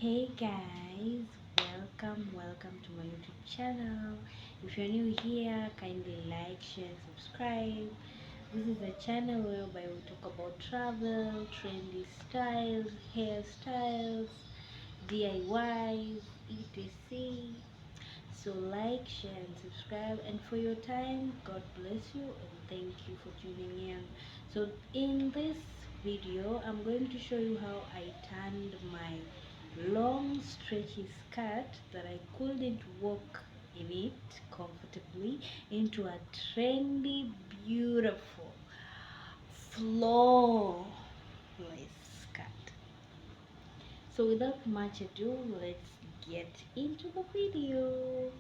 Hey guys, welcome to my YouTube channel. If you're new here, kindly like, share, subscribe. This is a channel whereby we talk about travel, trendy styles, hairstyles, DIYs, etc. So like, share and subscribe, and for your time, God bless you and thank you for tuning in. So in this video, I'm going to show you how I turned my long stretchy skirt that I couldn't walk in it comfortably into a trendy, beautiful, flawless skirt. So without much ado, let's get into the video.